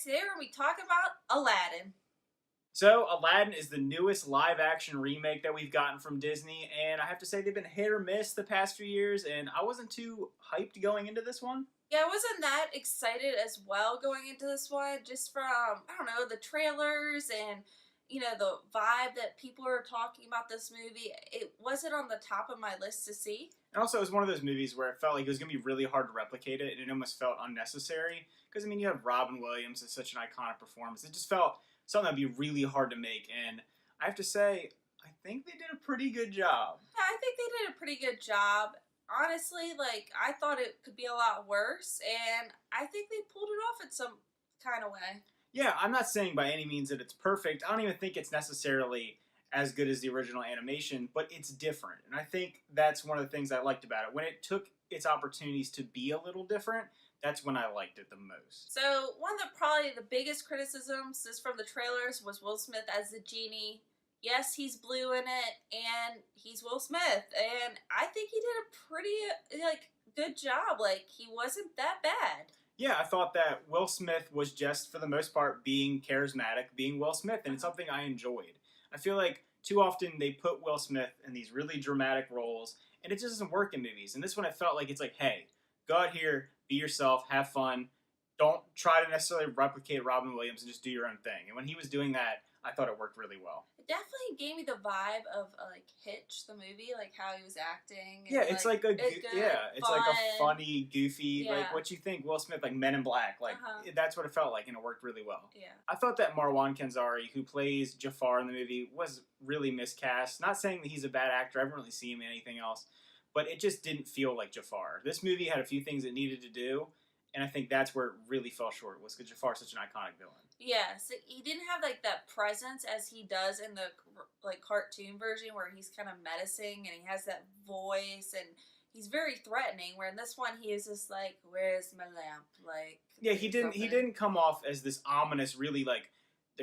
today we're going to be talking about Aladdin. So, Aladdin is the newest live-action remake that we've gotten from Disney, and I have to say they've been hit or miss the past few years, and I wasn't too hyped going into this one. Yeah, I wasn't that excited as well going into this one, just from, I don't know, the trailers and, the vibe that people are talking about this movie. It wasn't on the top of my list to see. And also, it was one of those movies where it felt like it was going to be really hard to replicate it, and it almost felt unnecessary, because, you have Robin Williams as such an iconic performance. It just felt something that would be really hard to make, and I have to say, I think they did a pretty good job. Yeah, I think they did a pretty good job. Honestly, I thought it could be a lot worse, and I think they pulled it off in some kind of way. Yeah, I'm not saying by any means that it's perfect. I don't even think it's necessarily as good as the original animation, but it's different, and I think that's one of the things I liked about it. When it took its opportunities to be a little different, that's when I liked it the most. So, one of probably the biggest criticisms is from the trailers was Will Smith as the genie. Yes, he's blue in it, and he's Will Smith, and I think he did a pretty, good job. He wasn't that bad. Yeah, I thought that Will Smith was just, for the most part, being charismatic, being Will Smith, and it's something I enjoyed. I feel like too often they put Will Smith in these really dramatic roles, and it just doesn't work in movies. And this one, I felt like it's like, hey, go out here, be yourself, have fun. Don't try to necessarily replicate Robin Williams and just do your own thing. And when he was doing that, I thought it worked really well. It definitely gave me the vibe of Hitch, the movie, how he was acting. And, yeah, it's like it's like a funny, goofy, yeah. What you think Will Smith, Men in Black, that's what it felt like, and it worked really well. Yeah, I thought that Marwan Kenzari, who plays Jafar in the movie, was really miscast. Not saying that he's a bad actor. I haven't really seen him in anything else, but it just didn't feel like Jafar. This movie had a few things it needed to do, and I think that's where it really fell short, was because Jafar's such an iconic villain. Yeah, so he didn't have that presence as he does in the cartoon version, where he's kind of menacing and he has that voice and he's very threatening. Where in this one he is just "Where's my lamp?" Yeah, he didn't come off as this ominous, really like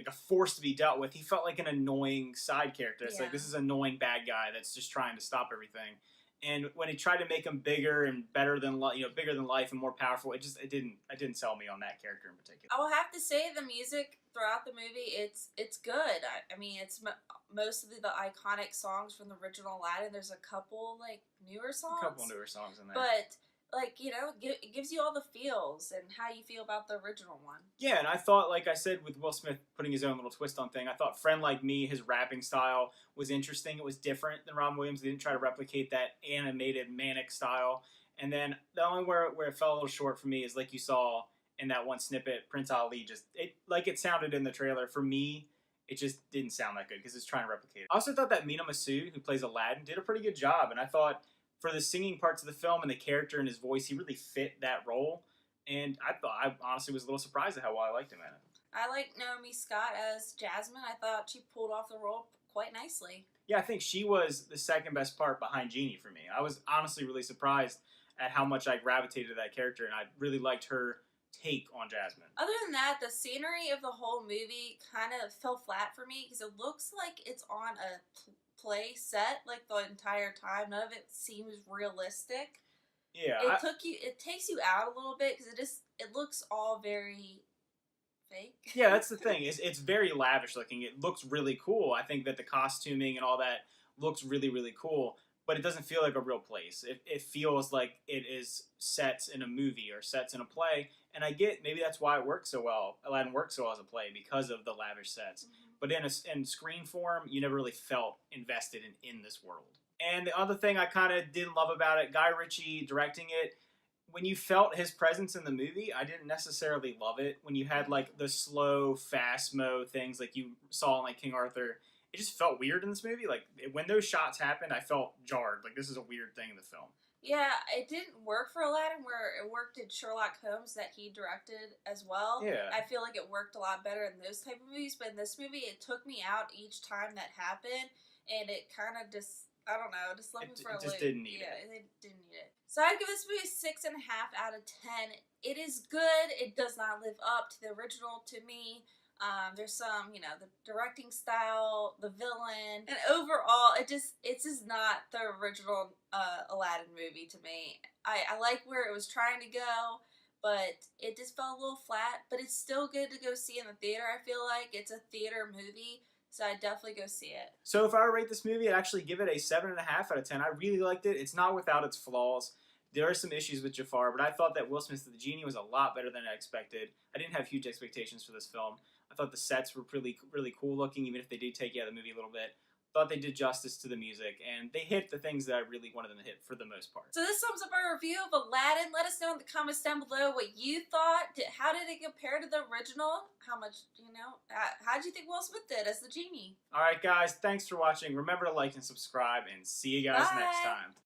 a force to be dealt with. He felt like an annoying side character. It's this is an annoying bad guy that's just trying to stop everything. And when he tried to make him bigger and better than bigger than life and more powerful, it didn't sell me on that character in particular. I will have to say the music throughout the movie, it's good. I mean, it's mostly the iconic songs from the original Aladdin. There's a couple newer songs. A couple newer songs in there, but it gives you all the feels and how you feel about the original one. Yeah, and I thought, like I said, with Will Smith putting his own little twist on thing, I thought Friend Like Me, his rapping style, was interesting. It was different than Robin Williams. They didn't try to replicate that animated, manic style. And then the only where it fell a little short for me is, like you saw in that one snippet, Prince Ali, it sounded in the trailer. For me, it just didn't sound that good because it's trying to replicate it. I also thought that Mena Massoud, who plays Aladdin, did a pretty good job. And I thought, for the singing parts of the film and the character and his voice, he really fit that role. And I honestly was a little surprised at how well I liked him in it. I liked Naomi Scott as Jasmine. I thought she pulled off the role quite nicely. Yeah, I think she was the second best part behind Genie for me. I was honestly really surprised at how much I gravitated to that character, and I really liked her take on Jasmine. Other than that, the scenery of the whole movie kind of fell flat for me because it looks like it's on a play set the entire time. None of it seems realistic. Yeah, it takes you out a little bit because it looks all very fake. Yeah, that's the thing. It's very lavish looking. It looks really cool. I think that the costuming and all that looks really, really cool, but it doesn't feel like a real place. It feels like it is sets in a movie or sets in a play, and I get maybe that's why it works so well. Aladdin works so well as a play because of the lavish sets. Mm-hmm. But in screen form, you never really felt invested in this world. And the other thing I kind of didn't love about it, Guy Ritchie directing it, when you felt his presence in the movie, I didn't necessarily love it. When you had the slow, fast-mo things like you saw in King Arthur, it just felt weird in this movie. When those shots happened, I felt jarred. This is a weird thing in the film. Yeah, it didn't work for Aladdin where it worked in Sherlock Holmes that he directed as well. Yeah. I feel like it worked a lot better in those type of movies, but in this movie it took me out each time that happened, and it kind of just, I don't know, just left me for a loop. It just didn't need it. Yeah, it didn't need it. So I'd give this movie a 6.5 out of 10. It is good. It does not live up to the original to me. There's some, the directing style, the villain, and overall, it's just not the original Aladdin movie to me. I like where it was trying to go, but it just felt a little flat. But it's still good to go see in the theater. I feel like it's a theater movie, so I'd definitely go see it. So if I were to rate this movie, I'd actually give it a 7.5 out of 10. I really liked it. It's not without its flaws. There are some issues with Jafar, but I thought that Will Smith's The Genie was a lot better than I expected. I didn't have huge expectations for this film. I thought the sets were really, really cool looking, even if they did take you out of the movie a little bit. Thought they did justice to the music, and they hit the things that I really wanted them to hit for the most part. So this sums up our review of Aladdin. Let us know in the comments down below what you thought. How did it compare to the original? How much, how did you think Will Smith did as the genie? Alright guys, thanks for watching. Remember to like and subscribe, and see you guys Bye. next time.